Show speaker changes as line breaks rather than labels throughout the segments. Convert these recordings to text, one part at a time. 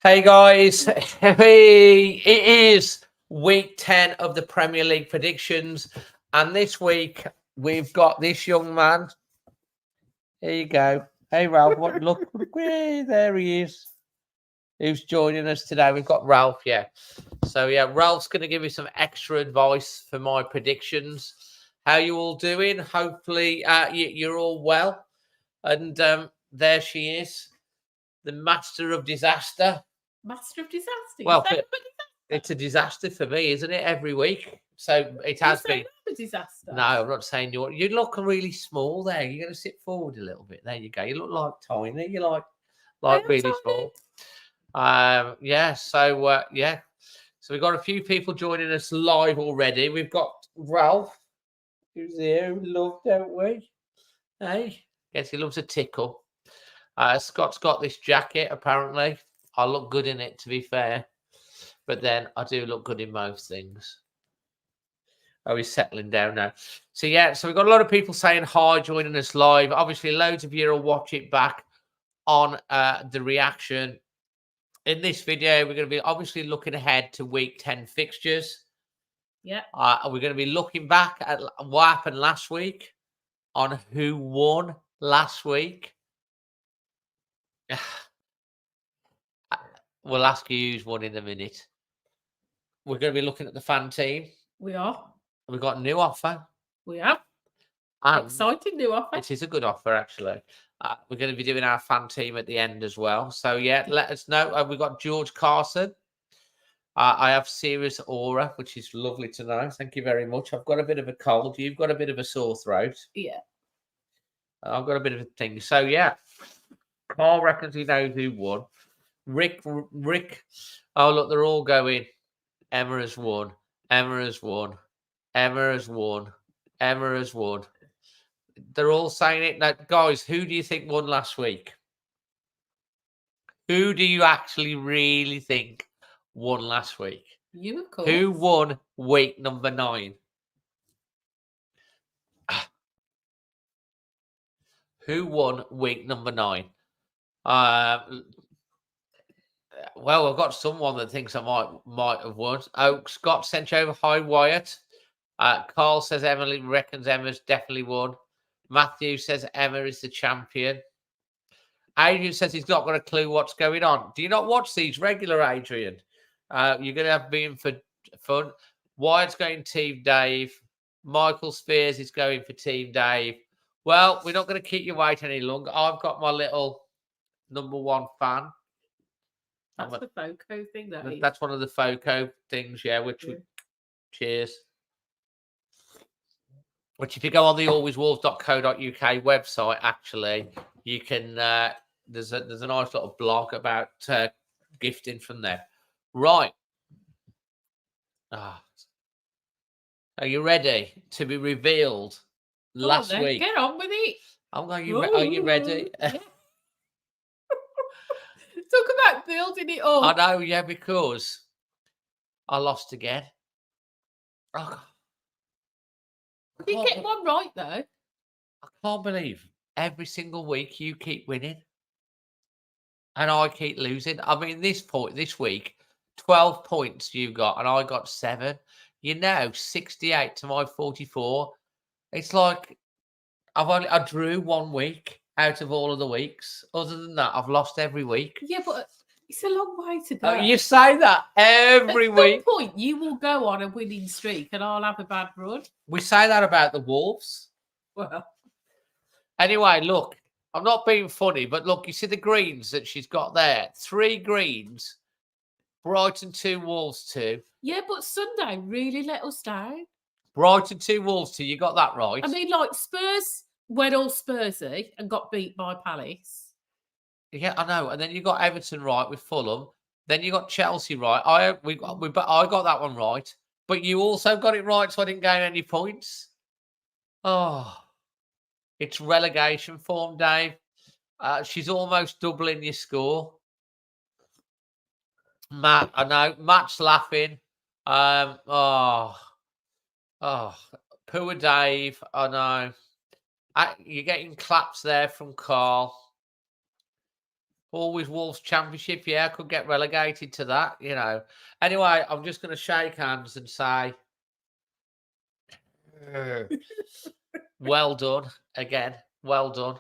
Hey guys, it is week 10 of the Premier League predictions, and this week we've got this young man. Here you go. Hey Ralph, look, there he is. Who's joining us today? We've got Ralph, yeah. So yeah, Ralph's going to give me some extra advice for my predictions. How you all doing? Hopefully you're all well. And there she is, the master of disaster.
Master of disaster.
Well, it's a disaster for me, isn't it? Every week, so it has been
a disaster.
No, I'm not saying you. You look really small there. You're going to sit forward a little bit. There you go. You look like tiny. You like really tiny. Small. Yeah. So yeah. So we've got a few people joining us live already. We've got Ralph, who's here. We love, don't we? Hey, guess he loves a tickle. Scott's got this jacket. Apparently, I look good in it. To be fair. But then I do look good in most things. Oh, he's settling down now. So, yeah, so we've got a lot of people saying hi, joining us live. Obviously, loads of you will watch it back on the reaction. In this video, we're going to be obviously looking ahead to week 10 fixtures.
Yeah.
We're going to be looking back at what happened last week, on who won last week. We'll ask you who's won in a minute. We're going to be looking at the fan team.
We are.
We've got a new offer.
We have. Exciting new offer.
It is a good offer, actually. We're going to be doing our fan team at the end as well. So, yeah, let us know. We've got George Carson. I have Serious Aura, which is lovely to know. Thank you very much. I've got a bit of a cold. You've got a bit of a sore throat.
Yeah.
I've got a bit of a thing. So, yeah. Carl reckons he knows who won. Rick. Oh, look, they're all going. Emma has won. Emma has won. Emma has won. Emma has won. They're all saying it. Now, guys, who do you think won last week? Who do you actually really think won last week?
You, of course.
Who won week number 9? Who won week number 9? Well, I've got someone that thinks I might have won. Oh, Scott sent you over. Hi, Wyatt. Carl says Emily reckons Emma's definitely won. Matthew says Emma is the champion. Adrian says he's not got a clue what's going on. Do you not watch these regular, Adrian? You're going to have been for fun. Wyatt's going Team Dave. Michael Spears is going for Team Dave. Well, we're not going to keep you waiting any longer. I've got my little number 1 fan.
That's the FOCO thing, though.
That's one of the FOCO things, yeah. Cheers. Which, if you go on the alwayswolves.co.uk website, actually, you can. There's a nice little blog about gifting from there. Right. Are you ready to be revealed last week?
Get on with it.
Are you ready?
Yeah. Talk about building it up.
I know, yeah, because I lost again. Oh.
You get one right, though.
I can't believe every single week you keep winning and I keep losing. I mean, this week, 12 points you got and I got 7. You know, 68 to my 44. It's like I drew 1 week out of all of the weeks. Other than that, I've lost every week.
Yeah, but it's a long way to go.
You say that every week.
At some point, you will go on a winning streak and I'll have a bad run.
We say that about the Wolves.
Well.
Anyway, look, I'm not being funny, but look, you see the greens that she's got there? 3 greens. Brighton 2, Wolves 2.
Yeah, but Sunday really let us down.
Brighton 2, Wolves 2. You got that right.
I mean, like, Spurs went all Spursy and got beat by Palace.
Yeah, I know. And then you got Everton right with Fulham. Then you got Chelsea right. I got that one right. But you also got it right, so I didn't gain any points. Oh, it's relegation form, Dave. She's almost doubling your score. Matt, I know. Matt's laughing. Poor Dave. I know. You're getting claps there from Carl. Always Wolves Championship. Yeah, could get relegated to that, you know. Anyway, I'm just going to shake hands and say, well done again. Well done.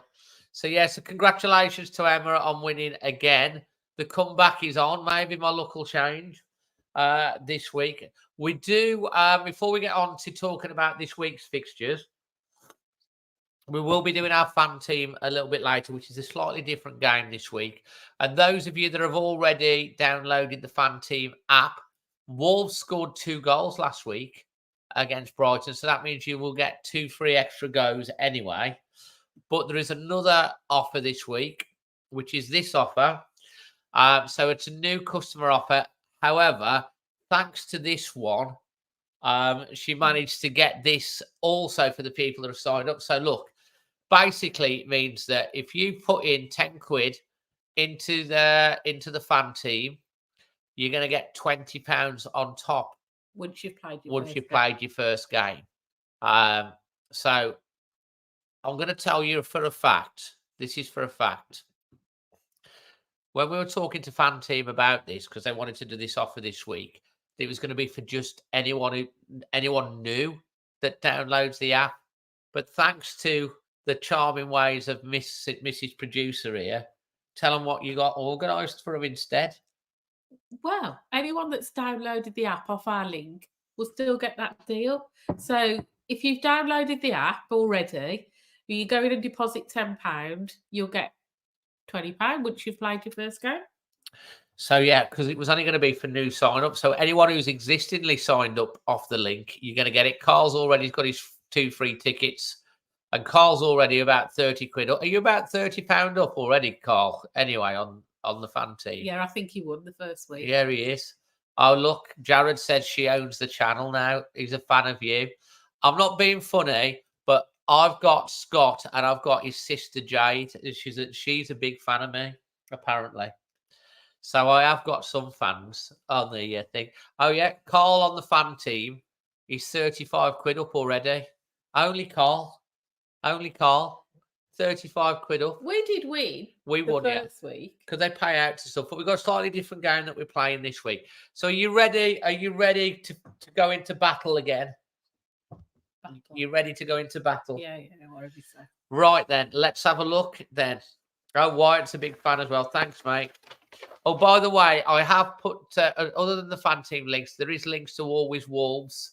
So, yeah, so congratulations to Emma on winning again. The comeback is on. Maybe my luck will change this week. We do, before we get on to talking about this week's fixtures, we will be doing our fan team a little bit later, which is a slightly different game this week. And those of you that have already downloaded the fan team app, Wolves scored 2 goals last week against Brighton. So that means you will get 2 free extra goes anyway. But there is another offer this week, which is this offer. So it's a new customer offer. However, thanks to this one, she managed to get this also for the people that have signed up. So look, basically it means that if you put in 10 quid into the fan team, you're going to get £20 on top
once you've played
your first game. So I'm going to tell you for a fact, this is for a fact. When we were talking to fan team about this, because they wanted to do this offer this week, it was going to be for just anyone new that downloads the app. But thanks to the charming ways of Mrs. Producer here, tell them what you got organised for them instead.
Well, anyone that's downloaded the app off our link will still get that deal. So if you've downloaded the app already, you go in and deposit £10, you'll get £20 once you've played your first game.
So, yeah, because it was only going to be for new sign-up. So anyone who's existingly signed up off the link, you're going to get it. Carl's already got his 2 free tickets. And Carl's already about 30 quid. Are you about £30 up already, Carl? Anyway, on the fan team.
Yeah, I think he won the first week.
Yeah, he is. Oh, look, Jared said she owns the channel now. He's a fan of you. I'm not being funny, but I've got Scott and I've got his sister Jade. She's a big fan of me, apparently. So I have got some fans on the thing. Oh, yeah, Carl on the fan team. He's 35 quid up already. Only Carl. 35 quid up.
We did win.
We won
first week.
Because they pay out to stuff. But we've got a slightly different game that we're playing this week. So are you ready? Are you ready to go into battle again?
Battle.
You ready to go into battle?
Yeah, whatever you say.
Right then, let's have a look then. Oh, Wyatt's a big fan as well. Thanks, mate. Oh, by the way, I have put, other than the fan team links, there is links to Always Wolves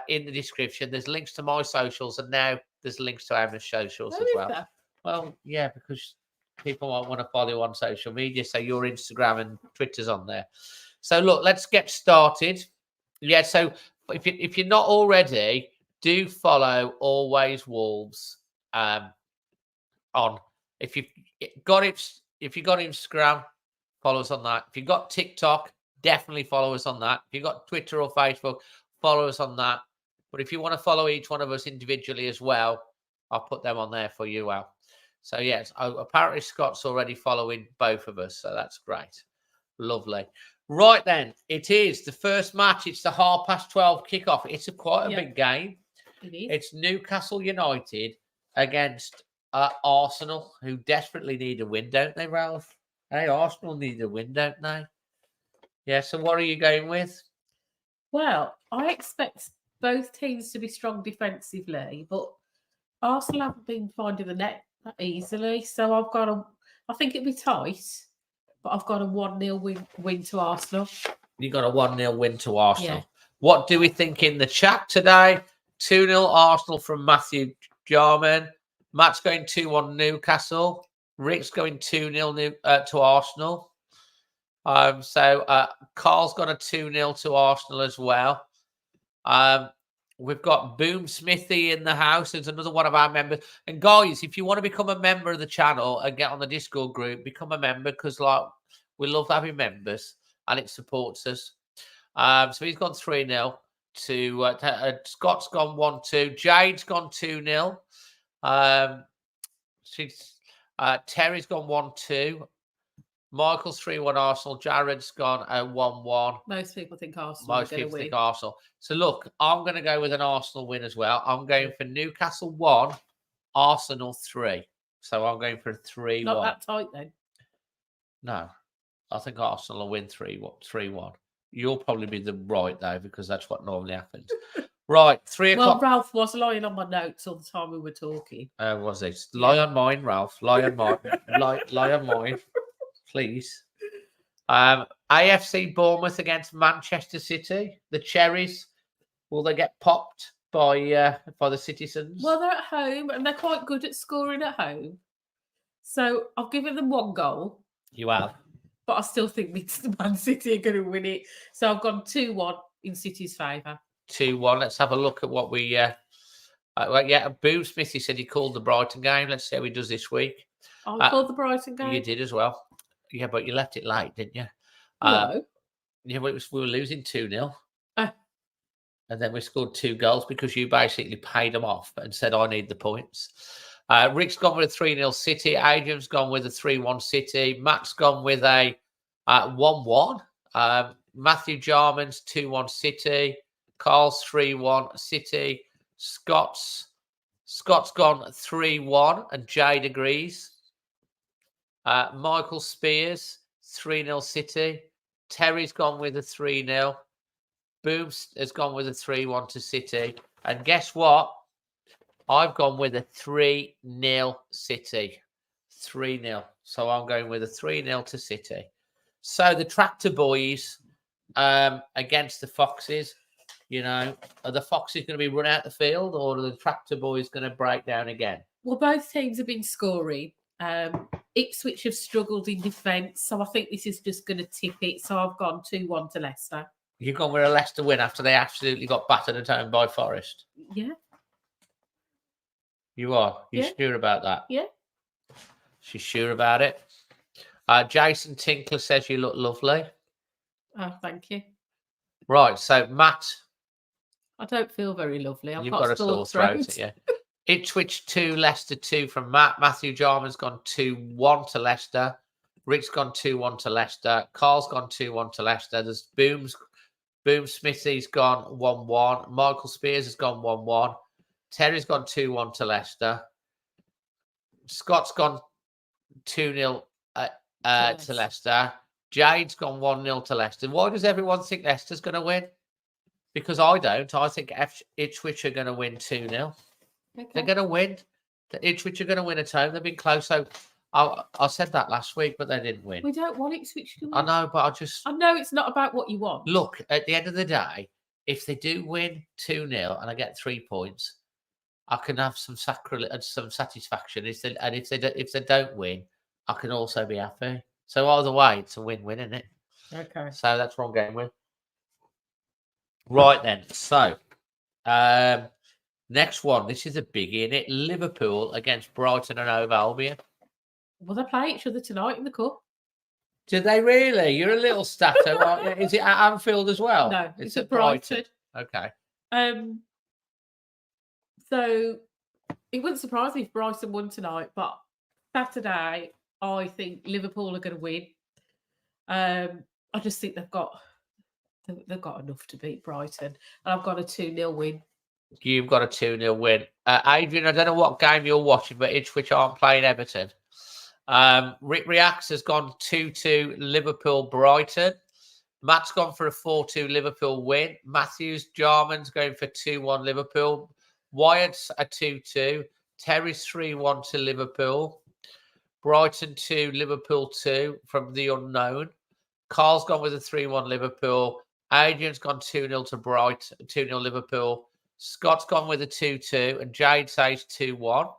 in the description. There's links to my socials, and now there's links to Emma's socials as well. That? Well, yeah, because people might want to follow you on social media, so your Instagram and Twitter's on there. So look, let's get started. Yeah, so if you're not already, do follow Always Wolves on. If you've got Instagram, follow us on that. If you've got TikTok, definitely follow us on that. If you've got Twitter or Facebook, follow us on that. But if you want to follow each one of us individually as well, I'll put them on there for you, Al. So, yes, apparently Scott's already following both of us. So that's great. Lovely. Right then, it is the first match. It's the 12:30 kickoff. It's quite a big game.
It is.
It's Newcastle United against Arsenal, who desperately need a win, don't they, Ralph? Hey, Arsenal need a win, don't they? Yeah, so what are you going with?
Well, I expect both teams to be strong defensively, but Arsenal haven't been finding the net that easily. So I think it'll be tight, but I've got a 1-0 win to Arsenal.
You got a 1-0 win to Arsenal.
Yeah.
What do we think in the chat today? 2-0 Arsenal from Matthew Jarman. Matt's going 2-1 Newcastle. Rick's going 2-0 to Arsenal. So Carl's got a 2-0 to Arsenal as well. We've got Boom Smithy in the house. There's another one of our members. And guys, if you want to become a member of the channel and get on the Discord group, become a member because we love having members and it supports us. So he's gone 3-0 to Scott's gone 1-2. Jade's gone 2-0. Terry's gone 1-2. Michael's 3-1 Arsenal. Jared's gone 1-1.
Most people think Arsenal. Most people think
Arsenal. So look, I'm going to go with an Arsenal win as well. I'm going for Newcastle 1, Arsenal 3. So I'm going for a 3-1.
Not that tight then.
No, I think Arsenal will win 3-1. You'll probably be the right though, because that's what normally happens. Right, 3
Well,
o'clock.
Ralph was lying on my notes all the time we were talking.
Was it? Lie
Yeah.
on mine, Ralph. Lie on mine. lie on mine, please. AFC Bournemouth against Manchester City. The Cherries, will they get popped by the citizens?
Well, they're at home and they're quite good at scoring at home. So I've given them 1 goal.
You have.
But I still think Man City are going to win it. So I've gone 2-1 in City's favour.
2-1. Let's have a look at what we... Boom Smithy said he called the Brighton game. Let's see how he does this week.
I called the Brighton game.
You did as well. Yeah, but you left it late, didn't you?
No.
Yeah, we were losing 2-0. And then we scored 2 goals because you basically paid them off and said, I need the points. Rick's gone with a 3-0 City. Adrian's gone with a 3-1 City. Matt's gone with a 1-1. Matthew Jarman's 2-1 City. Carl's 3-1 City. Scott's gone 3-1 and Jade agrees. Michael Spears 3-0 City. Terry's gone with a 3-0. Boom has gone with a 3-1 to City. And guess what? I've gone with a 3-0 City. 3-0. So I'm going with a 3-0 to City. So the Tractor Boys against the Foxes. Are the Foxes going to be run out the field, or are the Tractor Boys going to break down again?
Well, both teams have been scoring. Ipswich have struggled in defence, so I think this is just going to tip it. So I've gone 2-1 to Leicester.
You've gone with a Leicester win after they absolutely got battered at home by Forest?
Yeah.
You are? You sure about that?
Yeah.
She's sure about it. Jason Tinkler says you look lovely.
Oh, thank you.
Right, so Matt...
I don't feel very lovely.
You've got a sore throat, yeah. Ipswich 2, Leicester 2 from Matt. Matthew Jarman's gone 2-1 to Leicester. Rick's gone 2-1 to Leicester. Carl's gone 2-1 to Leicester. There's Boom Smithy's gone 1-1. Michael Spears has gone 1-1. Terry's gone 2-1 to Leicester. Scott's gone 2-0 to Leicester. Jade's gone 1-0 to Leicester. Why does everyone think Leicester's going to win? Because I don't. I think Ipswich are going to win 2-0. Okay. They're going to win. The Ipswich are going to win at home. They've been close. So I said that last week, but they didn't win.
We don't want Ipswich to win.
I know, but I
know it's not about what you want.
Look, at the end of the day, if they do win 2-0 and I get 3 points, I can have some satisfaction. If they don't win, I can also be happy. So either way, it's a win-win, isn't it?
Okay.
So that's what I'm going with. Right then. So next one. This is a biggie, isn't it? Liverpool against Brighton and Hove Albion.
Well, they play each other tonight in the cup.
Do they really? You're a little statter, aren't you? Is it at Anfield as well?
No, it's at Brighton.
Okay.
So it wouldn't surprise me if Brighton won tonight, but Saturday, I think Liverpool are going to win. I just think they've got enough to beat Brighton, and I've got a 2-0 win.
You've got a 2-0 win. Adrian, I don't know what game you're watching, but Ipswich aren't playing Everton. Rick Reacts has gone 2-2 Liverpool Brighton. Matt's gone for a 4-2 Liverpool win. Matthews Jarman's going for 2-1 Liverpool. Wyatt's a 2-2. Terry's 3-1 to Liverpool. Brighton 2, Liverpool 2 from the unknown. Carl's gone with a 3-1 Liverpool. Adrian's gone 2-0 to Brighton, 2-0 Liverpool. Scott's gone with a 2-2, and Jade says 2-1.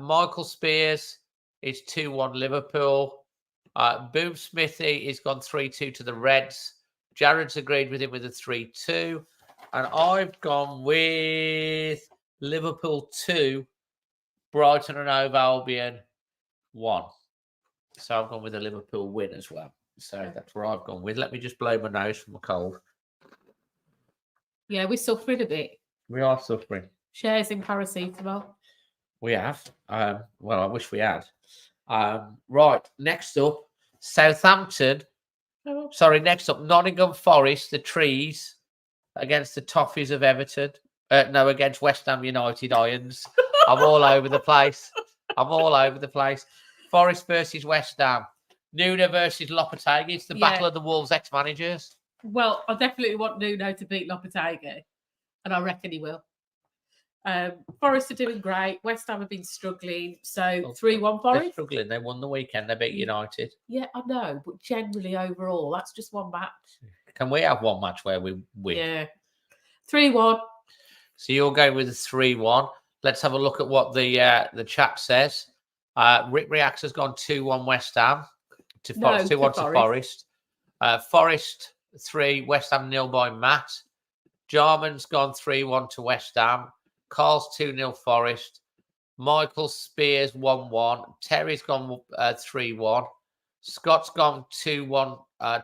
Michael Spears is 2-1 Liverpool. Boom Smithy is gone 3-2 to the Reds. Jared's agreed with him with a 3-2. And I've gone with Liverpool 2, Brighton and Hove Albion 1. So I've gone with a Liverpool win as well. So that's where I've gone with. Let me just blow my nose from a cold.
Yeah, we're suffering a bit.
We are suffering.
Shares in paracetamol.
We have. Well, I wish we had. Right, next up, Southampton.
Oh.
Sorry, next up, Nottingham Forest, the Trees, against the Toffees of Everton. No, against West Ham United Irons. I'm all over the place. Forest versus West Ham. Nuno versus Lopetegui. It's the battle of the Wolves ex-managers.
Well, I definitely want Nuno to beat Lopetegui, and I reckon he will. Forest are doing great. West Ham have been struggling. So 3-1 Forest.
They're struggling. They won the weekend. They beat United.
Yeah, I know. But generally, overall, that's just one match.
Can we have one match where we win?
Yeah. 3-1.
So you're going with a 3-1. Let's have a look at what the chat says. Rick Reacts has gone 2-1 West Ham to Forest. 2-1 to Forest. Forest 3, West Ham 0 by Matt. Jarman's gone 3-1 to West Ham. Carl's 2-0 Forest. Michael Spears 1-1. Terry's gone 3-1. Scott's gone 2-1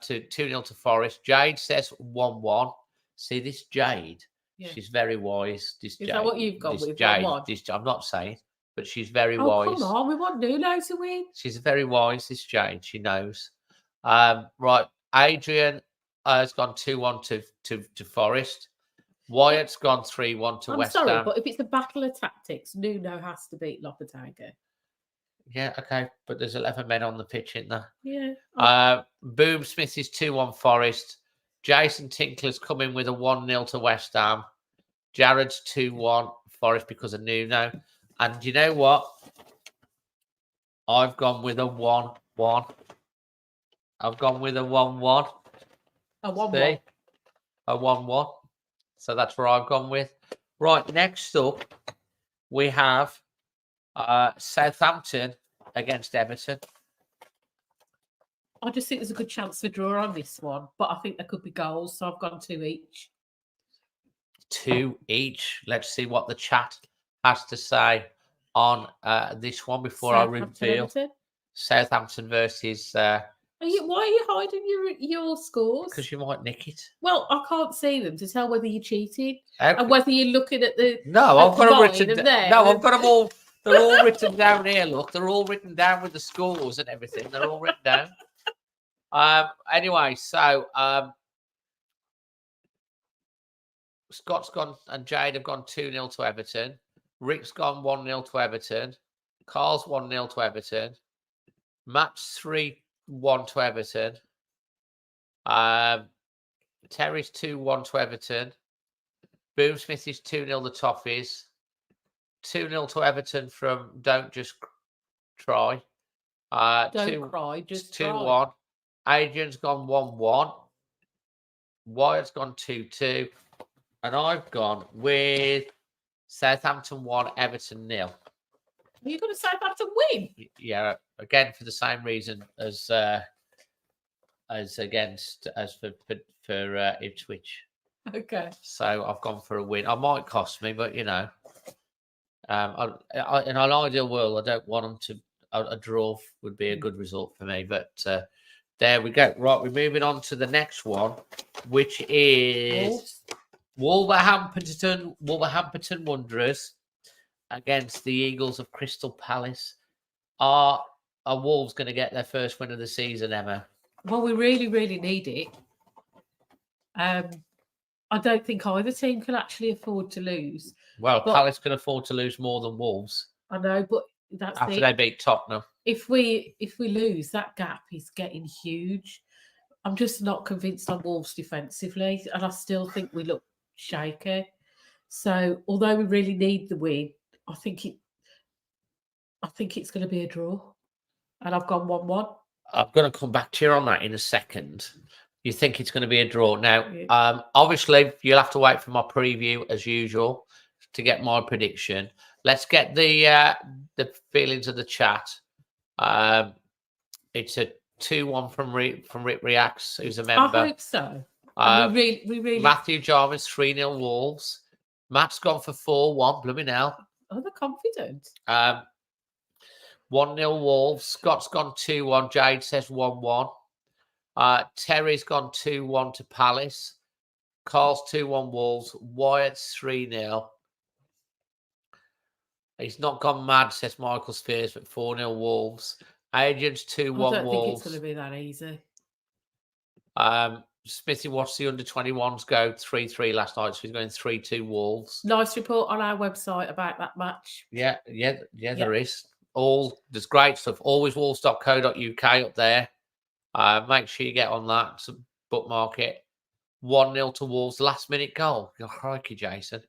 to 2-0 to Forest. Jade says 1-1. See this Jade? Yeah. She's very wise. This
Is
Jade,
that what you've got with
Jade?
1-1?
I'm not saying, but she's very wise.
Come on, we want Nuno to win.
She's very wise. This Jade, she knows. Right, Adrian has gone 2-1 to Forest. Wyatt's gone 3-1 to West Ham.
I'm sorry, but if it's a battle of tactics, Nuno has to beat Lopetegui.
Yeah, okay, but there's 11 men on the pitch, isn't there?
Yeah.
Boom Smith is 2-1 Forest. Jason Tinkler's come in with a 1-0 to West Ham. Jared's 2-1 Forest because of Nuno. And you know what? I've gone with a 1-1. I've gone with a 1-1.
A 1-1.
A 1-1. So that's where I've gone with. Right, next up, we have Southampton against Everton.
I just think there's a good chance for draw on this one, but I think there could be goals, so I've gone 2 each.
2 each. Let's see what the chat has to say on this one before I reveal. Southampton versus...
why are you hiding your scores?
Because you might nick it.
Well, I can't see them to tell whether you're cheating and whether you're looking at the...
No, I've got them written down. No, I've got them all... They're all written down here, look. They're all written down with the scores and everything. They're all written down. Anyway, so Scott's gone and Jade have gone 2-0 to Everton. Rick's gone 1-0 to Everton. Carl's 1-0 to Everton. Matt's 3-1 to Everton. Terry's 2-1 to Everton. Boomsmith is 2-0 the Toffees. 2-0 to Everton from Don't Just Try.
Don't cry, just
2-1. Adrian's gone 1-1. Wyatt's gone 2-2. And I've gone with Southampton 1, Everton 0.
Are you going to Southampton win?
Yeah, again for the same reason as for Ipswich.
Okay.
So I've gone for a win. I might cost me, but you know, in an ideal world, I don't want them to. A draw would be a good result for me, but there we go. Right, we're moving on to the next one, which is Wolverhampton Wanderers against the Eagles of Crystal Palace. Are Wolves going to get their first win of the season, Emma?
Well, we really, really need it. I don't think either team can actually afford to lose.
Well, Palace can afford to lose more than Wolves.
I know, but that's
after they beat Tottenham.
If we lose, that gap is getting huge. I'm just not convinced on Wolves defensively, and I still think we look shaky. So, although we really need the win, I think it's going to be a draw, and I've gone 1-1.
I'm going to come back to you on that in a second. You think it's going to be a draw now? Yeah. Obviously, you'll have to wait for my preview as usual to get my prediction. Let's get the feelings of the chat. It's a 2-1 from Rick Reacts, who's a member.
I hope so. We really.
Matthew Jarvis 3-0 Wolves. Matt's gone for 4-1. Blooming hell.
Oh, they're confident.
1-0 Wolves. Scott's gone 2-1. Jade says 1-1. Terry's gone 2-1 to Palace. Carl's 2-1 Wolves. Wyatt's 3-0. He's not gone mad, says Michael Spears, but 4-0 Wolves. Adrian's 2-1 Wolves. I don't think
it's going to be that easy.
Smithy watched the under-21s go 3-3 last night, so he's going 3-2 Wolves.
Nice report on our website about that match.
Yeah, there is. There's great stuff. Alwayswolves.co.uk up there. Make sure you get on that. Bookmark it. 1-0 to Wolves, last minute goal. Oh, crikey, Jason.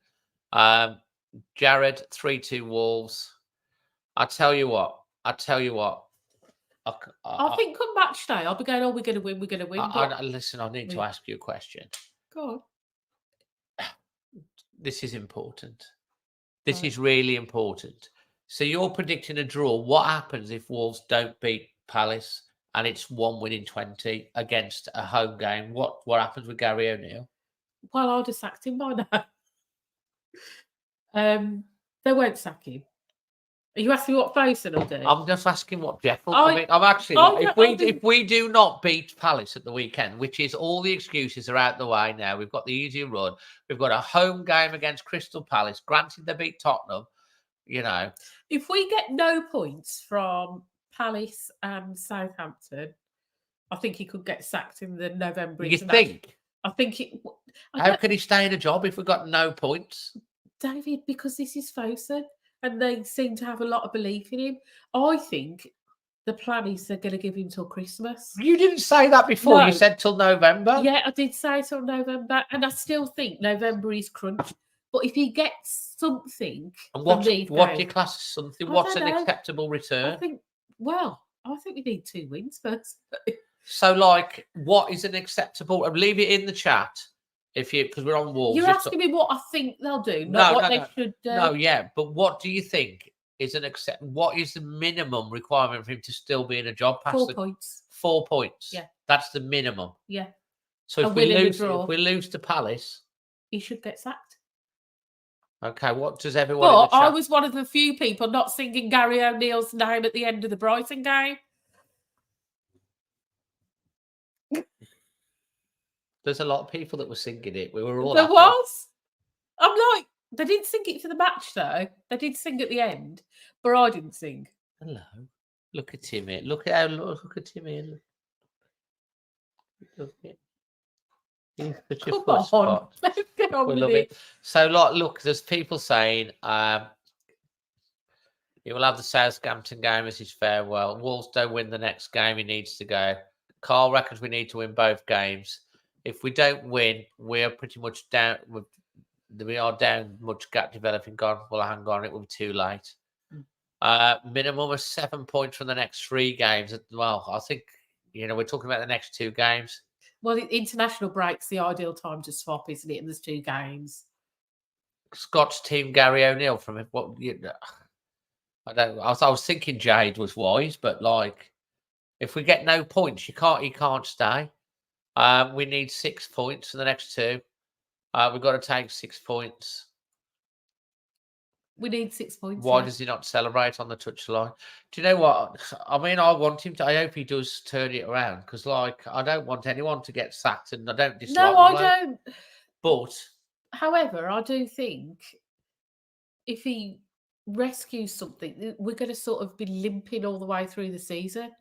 Jared, 3-2 Wolves. I tell you what. I
think come match day, I'll be going, we're going to win,
listen, I need to ask you a question.
Go on.
This is important. This is really important. So you're predicting a draw. What happens if Wolves don't beat Palace and it's 1 win in 20 against a home game? What happens with Gary O'Neill?
Well, I'd have sacked him by now. They won't sack him. Are you asking what Fosun will do?
I'm just asking what Jeff will do. I'm actually not. If we do not beat Palace at the weekend, which is all the excuses are out the way now, we've got the easier run. We've got a home game against Crystal Palace. Granted, they beat Tottenham.
If we get no points from Palace and Southampton, I think he could get sacked in the November.
You think?
I think it.
How can he stay in a job if we've got no points?
David, because this is Fosun. And they seem to have a lot of belief in him. I think the plan is they're going to give him till Christmas.
You didn't say that before. No. You said till November.
Yeah, I did say till November. And I still think November is crunch. But if he gets something...
And what do you class as something? What's an acceptable return?
I think we need 2 wins first.
So, what is an acceptable... Leave it in the chat. Because we're on Wolves.
You're asking me what I think they'll do, not what they should do.
No, yeah, but what do you think is what is the minimum requirement for him to still be in a job?
4 points.
4 points.
Yeah.
That's the minimum.
Yeah.
So if we lose to Palace,
he should get sacked.
Okay, what does everyone in the chat...
I was one of the few people not singing Gary O'Neill's name at the end of the Brighton game.
There's a lot of people that were singing it. We were all.
There was. I'm like, they didn't sing it for the match though. They did sing at the end, but I didn't sing.
Hello, look at him here. Look at him here. Look at he's such a good spot.
Let's get on with it.
So, look, there's people saying he will have the Southampton game as his farewell. Wolves don't win the next game. He needs to go. Carl reckons we need to win both games. If we don't win, we're pretty much down. We are down much gap developing. Gone. Well, hang on, it will be too late. Minimum of 7 points from the next 3 games. Well, I think we're talking about the next 2 games.
Well, the international break's the ideal time to swap, isn't it? And there's 2 games.
Scott's team, Gary O'Neill from it. What? I don't. I was thinking Jade was wise, but if we get no points, he can't stay. We need 6 points for the next 2. We've got to take 6 points.
We need 6 points.
Why does he not celebrate on the touchline? Do you know what? I mean, I want him to. I hope he does turn it around because, I don't want anyone to get sacked, and I don't dislike.
No, I don't.
But,
however, I do think if he rescues something, we're going to sort of be limping all the way through the season.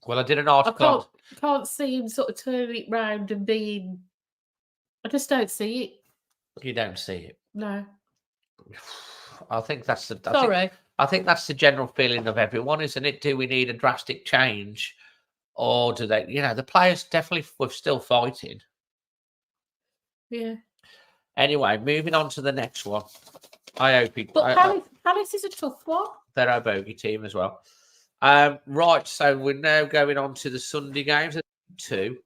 Well, I did an article.
I can't see him sort of turning it round and being. I just don't see it.
You don't see it.
No.
I think that's the.
Sorry.
I think that's the general feeling of everyone, isn't it? Do we need a drastic change, or do they? The players definitely were still fighting.
Yeah.
Anyway, moving on to the next one. I hope he.
But Palace is a tough one.
They're our bogey team as well. Right, so we're now going on to the Sunday games. 2.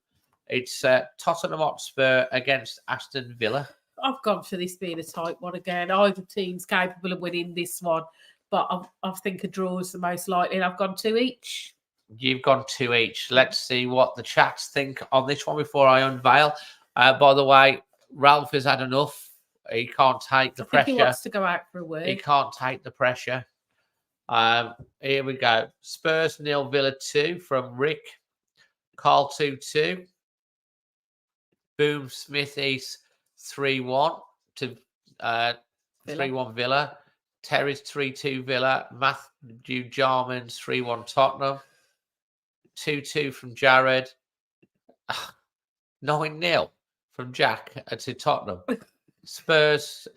It's Tottenham Hotspur against Aston Villa.
I've gone for this being a tight one again. Either team's capable of winning this one, but I think a draw is the most likely. And I've gone 2 each.
You've gone 2 each. Let's see what the chats think on this one before I unveil. By the way, Ralph has had enough. He can't take the pressure.
He wants to go out for a word.
He can't take the pressure. Here we go. Spurs 0, Villa 2 from Rick. Carl 2-2. Boom Smith East 3-1 to 3-1 Villa. Terry's 3-2 Villa. Matthew Jarman's 3-1 Tottenham. 2-2 from Jared. 9-0 from Jack to Tottenham. Spurs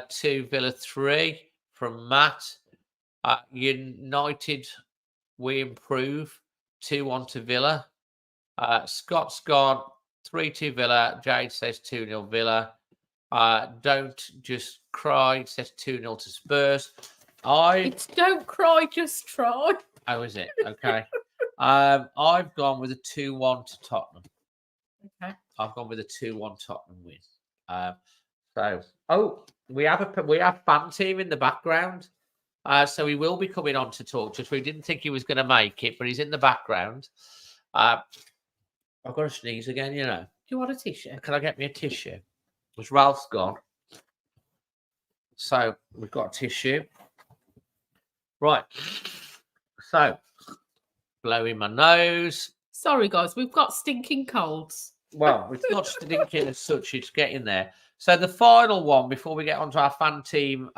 2, Villa 3 from Matt. United, we improve 2-1 to Villa. Scott's gone 3-2 Villa. Jade says 2-0 Villa. Don't just cry says 2-0 to Spurs.
It's don't cry, just try.
Oh, is it? Okay. I've gone with a 2-1 to Tottenham.
Okay.
I've gone with a 2-1 Tottenham win. We have FanTeam in the background. So he will be coming on to talk to us. We didn't think he was going to make it, but he's in the background. I've got to sneeze again, you know.
Do you want a tissue?
Can I get me a tissue? Because Ralph's gone. So we've got a tissue. Right. So, blowing my nose.
Sorry, guys, we've got stinking colds.
Well, it's not stinking as such, it's getting there. So the final one, before we get onto our FanTeam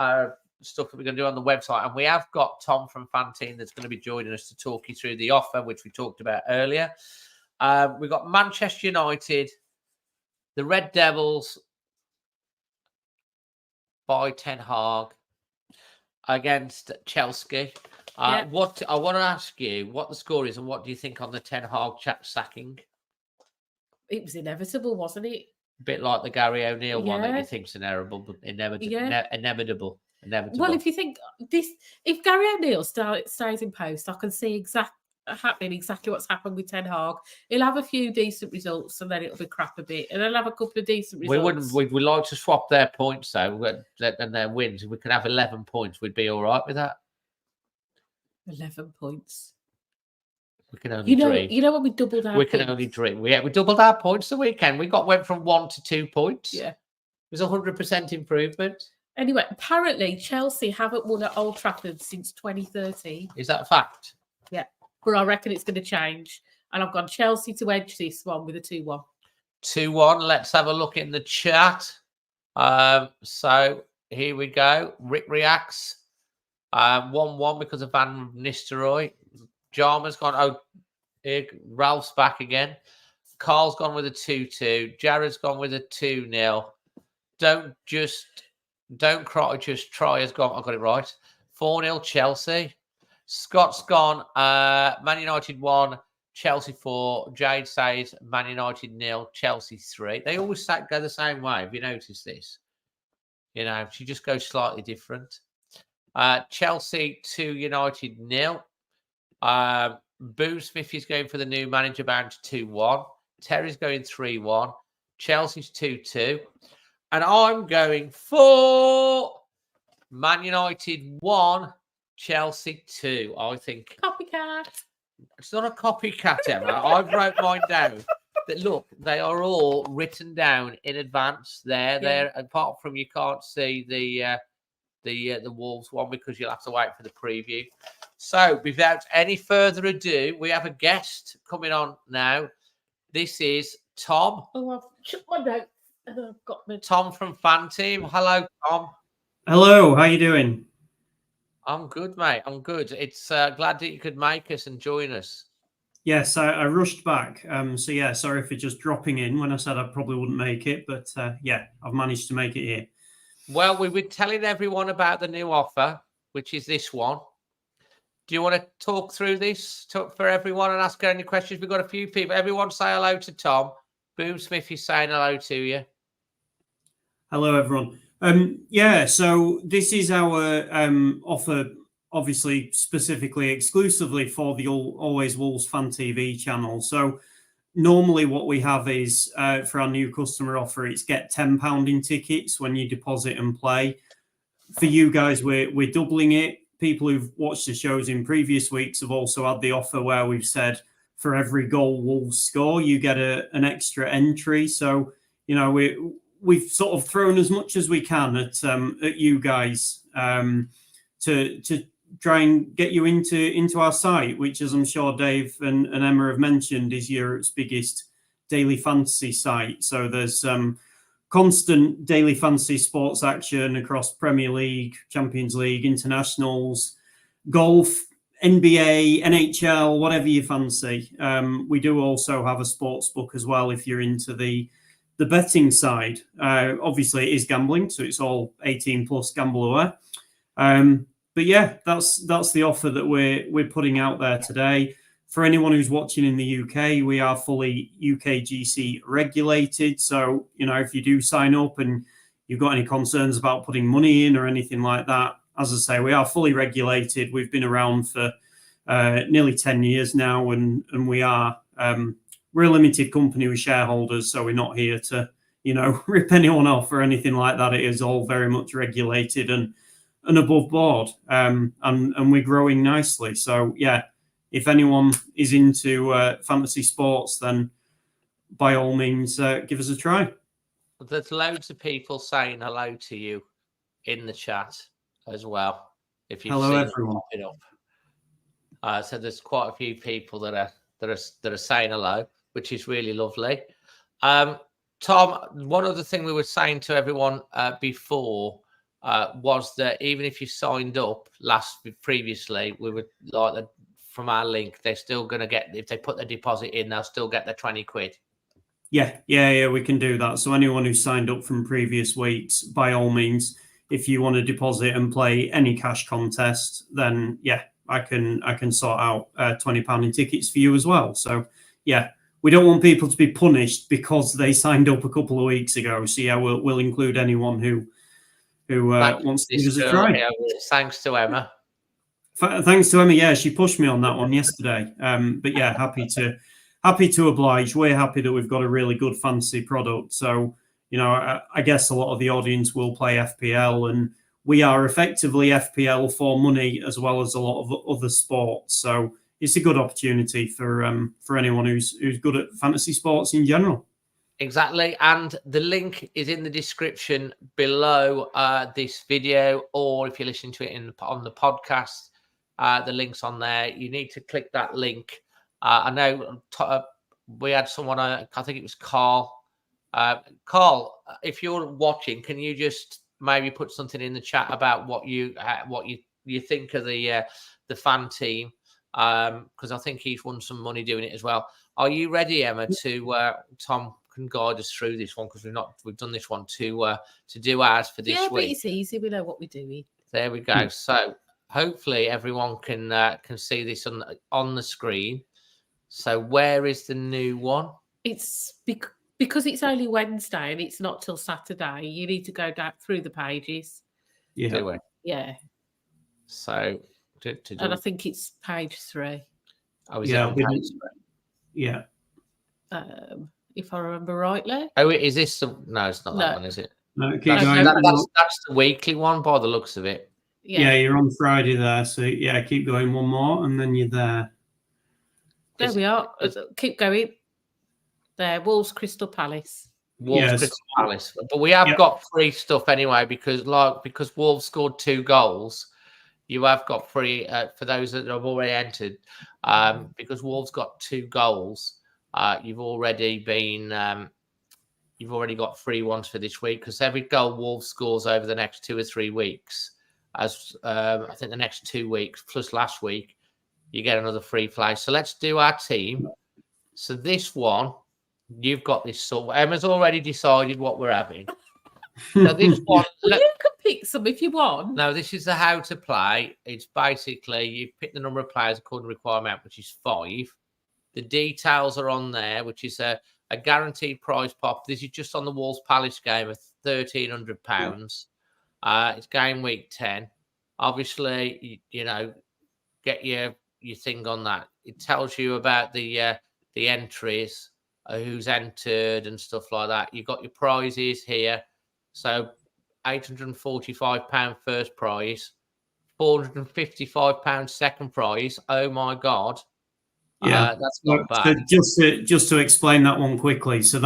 stuff that we're going to do on the website, and we have got Tom from FanTeam that's going to be joining us to talk you through the offer, which we talked about earlier. We've got Manchester United, the Red Devils by Ten Hag against Chelsea. What I want to ask you, what the score is, and what do you think on the Ten Hag sacking?
It was inevitable, wasn't it?
A bit like the Gary O'Neill one that you think's inevitable, but inevitable.
Well, if you think this, if Gary O'Neill stays in post, I can see exactly what's happened with Ten Hag. He'll have a few decent results, and then it'll be crap a bit, and he'll have a couple of decent results.
We'd like to swap their points though, and their wins. If we can have 11 points, we'd be all right with that.
11 points.
We can only dream.
You know when we doubled our
points? We can only dream. We doubled our points the weekend. We went from 1 to 2 points.
Yeah.
It was 100% improvement.
Anyway, apparently Chelsea haven't won at Old Trafford since 2013.
Is that a fact?
Yeah. But I reckon it's going to change. And I've gone Chelsea to edge this one with a 2-1.
2-1. Let's have a look in the chat. So here we go. Rick reacts. 1-1 because of Van Nistelrooy. Jarman's gone. Ralph's back again. Carl's gone with a 2-2. Jared's gone with a 2-0. Don't cry, just try has gone. I got it right. 4-0 Chelsea. Scott's gone. Man United 1, Chelsea 4. Jade says Man United 0, Chelsea 3. They always go the same way. Have you noticed this? You know, she just goes slightly different. Chelsea 2, United 0. Boom Smith is going for the new manager bound to 2-1. Terry's going 3-1. Chelsea's 2-2. And I'm going for Man United 1, Chelsea 2. I think.
Copycat.
It's not a copycat, Emma. I've wrote mine down. Look, they are all written down in advance. There. Apart from you can't see the Wolves one because you'll have to wait for the preview. So, without any further ado, we have a guest coming on now. This is Tom.
Oh, I've took my note and I've got the
Tom from FanTeam. Hello, Tom.
Hello, how you doing?
I'm good, mate. I'm good. It's glad that you could make us and join us.
Yes, I rushed back. So yeah, sorry for just dropping in when I said I probably wouldn't make it, but yeah, I've managed to make it here.
Well, we were telling everyone about the new offer, which is this one. Do you want to talk through this for everyone and ask any questions? We've got a few people. Everyone say hello to Tom. Boom Smith is saying hello to you.
Hello, everyone. Yeah, so this is our offer, obviously, specifically, exclusively for the Always Wolves Fan TV channel. So normally what we have is, for our new customer offer, it's get £10 in tickets when you deposit and play. For you guys, we're doubling it. People who've watched the shows in previous weeks have also had the offer where we've said for every goal Wolves score, you get an extra entry. So, you know, we've sort of thrown as much as we can at you guys to try and get you into our site, which, as I'm sure Dave and Emma have mentioned, is Europe's biggest daily fantasy site. So there's constant daily fantasy sports action across Premier League, Champions League, internationals, golf, NBA, NHL, whatever you fancy. We do also have a sports book as well if you're into the betting side. Obviously, it is gambling, so it's all 18 plus, gamble aware. But yeah, that's the offer that we're putting out there today. for anyone who's watching in the UK, we are fully UKGC regulated. So, if you do sign up and you've got any concerns about putting money in or anything like that, as I say, we are fully regulated. We've been around for nearly 10 years now, and we are we're a limited company with shareholders, so we're not here to rip anyone off or anything like that. It is all very much regulated and above board, and we're growing nicely. So yeah, if anyone is into fantasy sports, then by all means give us a try.
There's loads of people saying hello to you in the chat as well. If you've
Hello,
seen
everyone.
it pop up. So there's quite a few people that are saying hello, which is really lovely. Tom, one other thing we were saying to everyone before was that even if you signed up previously, we would like from our link, they're still going to get, if they put their deposit in, they'll still get their 20 quid.
Yeah, we can do that. So anyone who signed up from previous weeks, by all means, if you want to deposit and play any cash contest, then yeah, I can sort out £20 in tickets for you as well. So yeah, we don't want people to be punished because they signed up a couple of weeks ago. So yeah, we'll include anyone who wants to give us a try.
Thanks to Emma.
Thanks to Emma. Yeah, she pushed me on that one yesterday. But yeah, happy to oblige. We're happy that we've got a really good fantasy product. So, I guess a lot of the audience will play FPL, and we are effectively FPL for money as well as a lot of other sports. So it's a good opportunity for anyone who's good at fantasy sports in general.
Exactly. And the link is in the description below this video, or if you're listening to it on the podcast, the link's on there. You need to click that link. I know we had someone, I think it was Carl. Carl, if you're watching, can you just maybe put something in the chat about what you think of the FanTeam? Because I think he's won some money doing it as well. Are you ready, Emma? Tom can guide us through this one, because we've done this one to do ours for this week.
Yeah, but it's easy. We know what we're doing.
There we go. So hopefully everyone can see this on the screen. So where is the new one?
It's because it's only Wednesday and it's not till Saturday. You need to go down through the pages.
Yeah.
Do we?
Yeah.
So
and I think it's page 3.
Oh, is it on page 3?
Yeah.
If I remember rightly.
Oh, is this no, it's not that one, is it?
No,
that's the weekly one by the looks of it.
Yeah, you're on Friday there. So yeah, keep going one more and then you're there.
There we are. Keep going. There, Wolves, Crystal Palace.
Crystal Palace. But we have got free stuff anyway, because Wolves scored 2 goals. You have got free for those that have already entered. Because Wolves got 2 goals. You've already got free ones for this week, because every goal Wolves scores over the next 2 or 3 weeks, as I think the next 2 weeks plus last week, you get another free play. So let's do our team. So this one, you've got this sort. Emma's already decided what we're having. So this one,
you can pick some if you want.
No, this is the how to play. It's basically you pick the number of players according to requirement, which is 5. The details are on there, which is a guaranteed prize pop. This is just on the Wolves Palace game of £1,300. It's game week 10. Obviously, get your thing on that. It tells you about the entries, who's entered and stuff like that. You've got your prizes here. So £845 first prize, £455 second prize. Oh my God.
Yeah,
that's not bad.
Just to explain that one quickly. So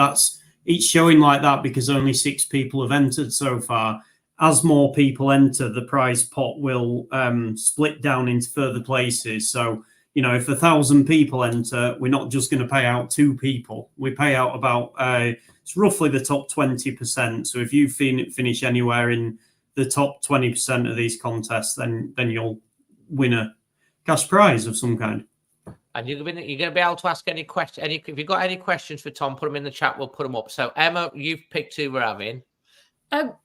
it's showing like that because only 6 people have entered so far. As more people enter, the prize pot will split down into further places. So, if 1,000 people enter, we're not just going to pay out 2 people. We pay out about, it's roughly the top 20%. So if you finish anywhere in the top 20% of these contests, then you'll win a cash prize of some kind. And
you're going to be able to ask any question. If you've got any questions for Tom, put them in the chat. We'll put them up. So Emma, you've picked who we're having.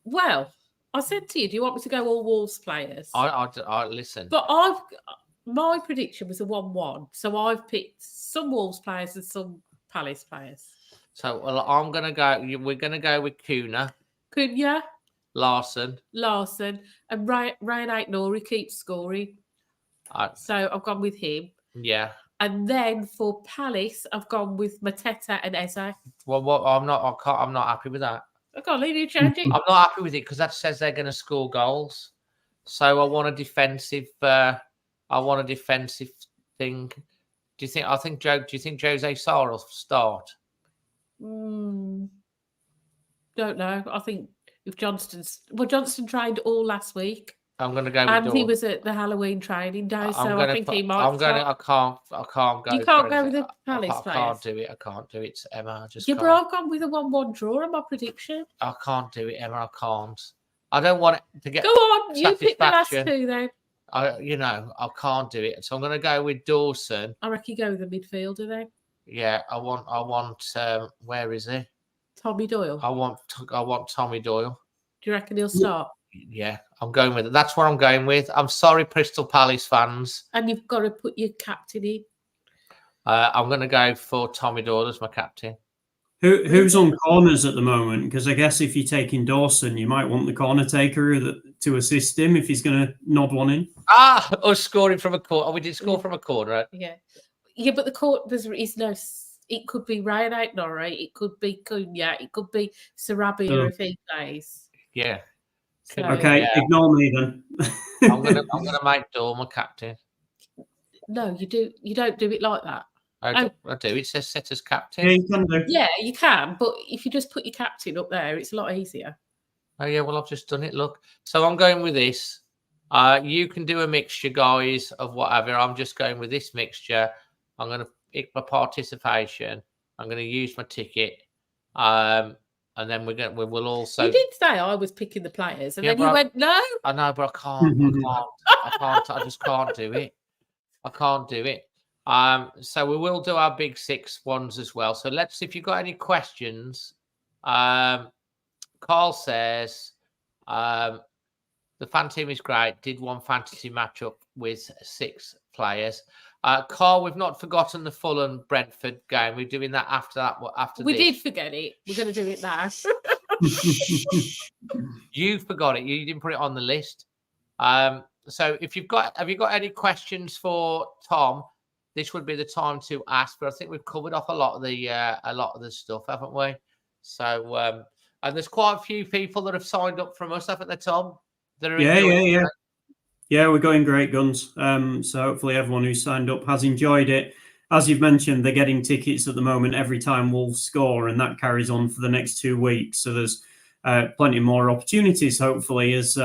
Well, I said to you, do you want me to go all Wolves players?
I listen.
But my prediction was a 1-1. So I've picked some Wolves players and some Palace players.
So I'm going to go. We're going to go with Kuna,
Cunha,
Larson.
and Ryan Aitnori keeps scoring. So I've gone with him.
Yeah.
And then for Palace, I've gone with Mateta and Eze.
Well, I'm not happy with that.
I can't leave you change it.
I'm not happy with it because that says they're going to score goals. So I want a defensive. Thing. Do you think Jose Sarr will start?
Don't know. I think if Johnston trained all last week.
I'm going to go.
And he was at the Halloween training day, so I think he might.
I can't go.
You can't go with the Palace players.
I can't do it, Emma. I just
yeah,
can't.
but I've gone with a 1-1 draw on my prediction.
I can't do it, Emma. I can't. I don't want it to get.
Go on, you pick the last two then.
I can't do it. So I'm going to go with Dawson.
I reckon you go with the midfielder then.
Yeah, I want. Where is he?
Tommy Doyle.
I want Tommy Doyle.
Do you reckon he'll start?
Yeah, I'm going with it. That's what I'm going with. I'm sorry, Crystal Palace fans.
And you've got to put your captain in.
I'm going to go for Tommy Doyle as my captain.
Who's on corners at the moment? Because I guess if you're taking Dawson, you might want the corner taker to assist him if he's going to nod one in.
Us scoring from a corner. Oh, we did score from a corner, right?
Yeah, but the court there is no. It could be Ryan Aitnori, it could be Cunha, it could be Sarabia if he plays.
Yeah.
So,
okay, ignore me then.
I'm gonna make Doyle my captain.
No, you don't do it like that.
I do. It says set as captain.
Yeah, you can do.
Yeah, you can, but if you just put your captain up there, it's a lot easier.
Oh yeah, well I've just done it. Look, so I'm going with this. You can do a mixture, guys, of whatever. I'm just going with this mixture. I'm going to pick my participation. I'm going to use my ticket. And then we will also.
You did say I was picking the players, and then you went no.
I know, but I can't. I can't. I just can't do it. I can't do it. So we will do our big 6 ones as well. So let's see if you've got any questions. Carl says the fan team is great. Did one fantasy matchup with 6 players. Carl, we've not forgotten the Fulham Brentford game. We're doing that after that.
We did forget it. We're going to do it now.
You forgot it. You didn't put it on the list. So if have you got any questions for Tom? This would be the time to ask. But I think we've covered off a lot of the stuff, haven't we? So and there's quite a few people that have signed up from us, haven't there, Tom?
Yeah, we're going great guns. So hopefully everyone who signed up has enjoyed it. As you've mentioned, they're getting tickets at the moment every time Wolves score, and that carries on for the next 2 weeks. So there's plenty more opportunities, hopefully. As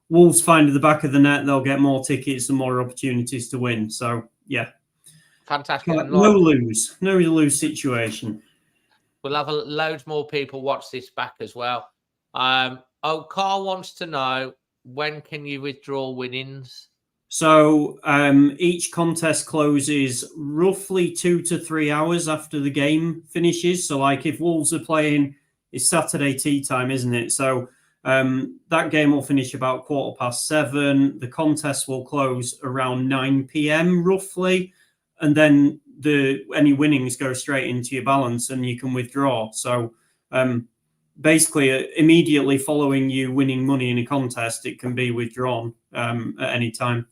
Wolves find at the back of the net, they'll get more tickets and more opportunities to win. So, yeah.
Fantastic.
No lose situation.
We'll have loads more people watch this back as well. Carl wants to know, when can you withdraw winnings?
So each contest closes roughly 2 to 3 hours after the game finishes. So like if Wolves are playing, it's Saturday tea time, isn't it? So that game will finish about 7:15. The contest will close around 9 p.m. roughly. And then any winnings go straight into your balance and you can withdraw. So basically, immediately following you winning money in a contest, it can be withdrawn at any time.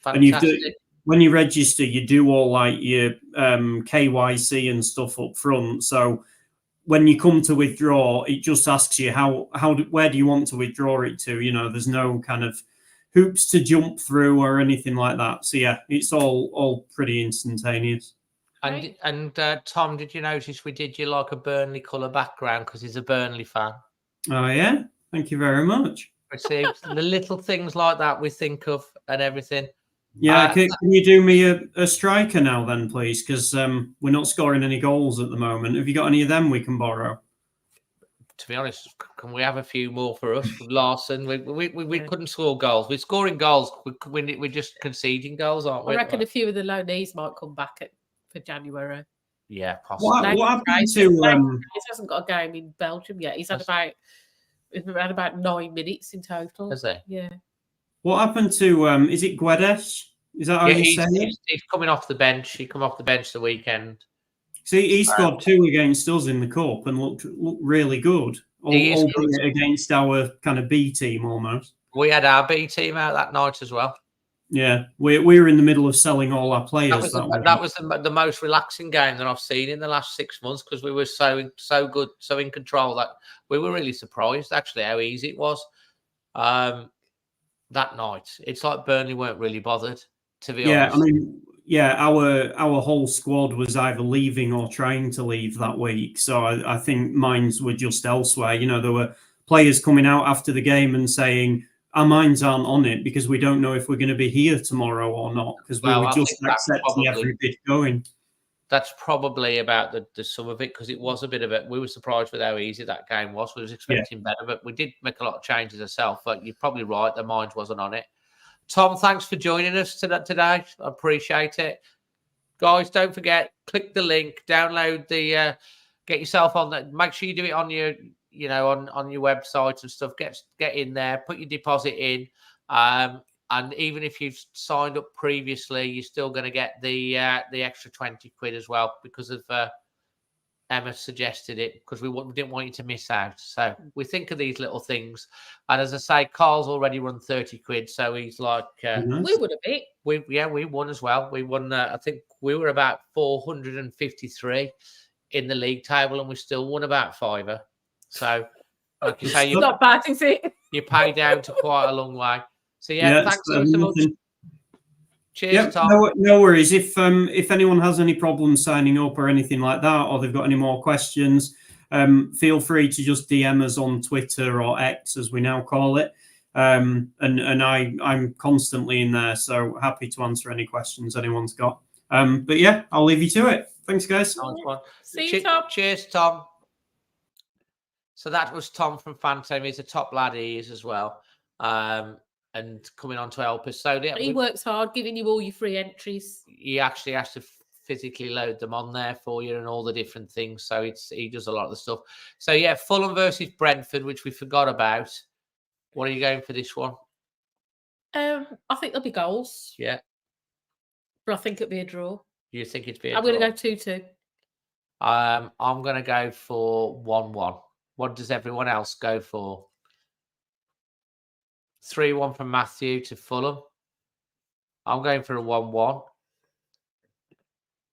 Fantastic.
And when you register, you do all like your KYC and stuff up front. So when you come to withdraw, it just asks you where do you want to withdraw it to? You know, there's no kind of hoops to jump through or anything like that. So yeah, it's all pretty instantaneous.
And Tom, did you notice we did you like a Burnley colour background because he's a Burnley fan?
Oh yeah, thank you very much.
See, the little things like that we think of and everything.
Yeah, can you do me a striker now then, please? Because we're not scoring any goals at the moment. Have you got any of them we can borrow?
To be honest, can we have a few more for us? Larson, we couldn't score goals. We're scoring goals. We're just conceding goals, aren't we?
I reckon a few of the low knees might come back for January.
Yeah, possibly.
What happened to?
He hasn't got a game in Belgium yet. He's had about 9 minutes in total.
Has he?
Yeah.
What happened to? Is it Guedes? Is that how
Yeah,
you say it?
he's coming off the bench. He come off the bench the weekend.
See, he scored 2 against us in the cup and looked really good, albeit
good.
against our kind of B team almost.
We had our B team out that night as well.
Yeah, we were in the middle of selling all our players.
That was the most relaxing game that I've seen in the last 6 months because we were so good, so in control that we were really surprised actually how easy it was that night. It's like Burnley weren't really bothered, to be honest.
I mean, our whole squad was either leaving or trying to leave that week. So I think minds were just elsewhere. You know, there were players coming out after the game and saying, our minds aren't on it because we don't know if we're going to be here tomorrow or not because we were just accepting every bit going.
That's probably about the sum of it because it was a bit of it. We were surprised with how easy that game was. We was expecting better, but we did make a lot of changes ourselves. But you're probably right. The mind wasn't on it. Tom, thanks for joining us today. I appreciate it. Guys, don't forget, click the link, download the, get yourself on that. Make sure you do it on your, on your website and stuff. Get in there, put your deposit in. And even if you've signed up previously, you're still going to get the extra 20 quid as well because of Emma suggested it because we didn't want you to miss out. So we think of these little things. And as I say, Carl's already run 30 quid. So he's like...
we would have beat.
We won as well. We won, I think we were about 453 in the league table and we still won about £5. So like you say,
it's not bad, is it?
You pay down to quite a long way. So thanks so much. Cheers, Tom.
No worries. If anyone has any problems signing up or anything like that, or they've got any more questions, feel free to just DM us on Twitter or X, as we now call it. And I'm constantly in there, so happy to answer any questions anyone's got. But yeah, I'll leave you to it. Thanks, guys.
See you, Tom.
Cheers, Tom. So that was Tom from FanTeam. He's a top lad, he is as well. And coming on to help us. So
he works hard, giving you all your free entries.
He actually has to physically load them on there for you and all the different things. So he does a lot of the stuff. So yeah, Fulham versus Brentford, which we forgot about. What are you going for this one?
I think there'll be goals.
Yeah.
But I think it'll be a draw.
You think it'd be a
draw? I'm going to go 2-2.
I'm going to go for 1-1. What does everyone else go for? 3-1 from Matthew to Fulham. I'm going for a 1-1.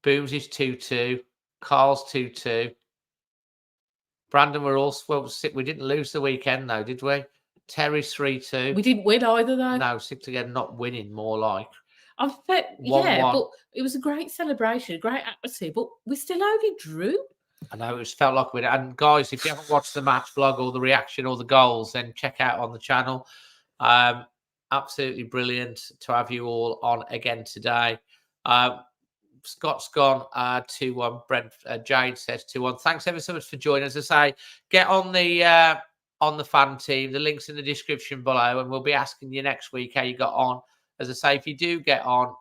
Booms is 2-2. Carl's 2-2. Brandon, we're all sick. We didn't lose the weekend, though, did we? Terry's 3-2.
We didn't win either, though.
No, 6 again, not winning, more like.
Yeah, but it was a great celebration, a great atmosphere, but we still only drew.
I know, it felt like we did. And guys, if you haven't watched the match vlog or the reaction or the goals, then check out on the channel. Absolutely brilliant to have you all on again today. Scott's gone 2-1. Brent Jade says 2-1. Thanks ever so much for joining us. As I say, get on the fan team. The link's in the description below, and we'll be asking you next week how you got on. As I say, if you do get on,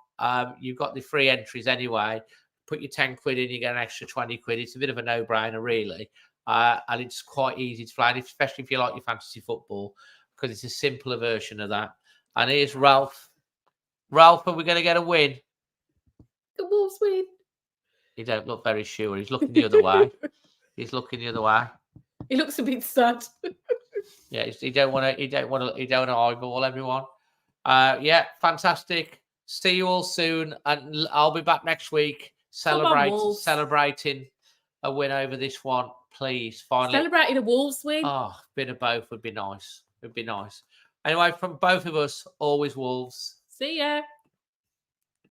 you've got the free entries anyway. Put your 10 quid in, you get an extra 20 quid. It's a bit of a no-brainer, really. And it's quite easy to play, especially if you like your fantasy football, because it's a simpler version of that. And here's Ralph. Ralph, are we going to get a win?
The Wolves win.
He don't look very sure. He's looking the other way. He's looking the other way.
He looks a bit sad.
Yeah, he don't want to eyeball everyone. Yeah, fantastic. See you all soon, and I'll be back next week celebrating a win over this one. Please, finally
celebrating a Wolves win.
Oh, a bit of both would be nice. It'd be nice. Anyway, from both of us, always Wolves.
See ya.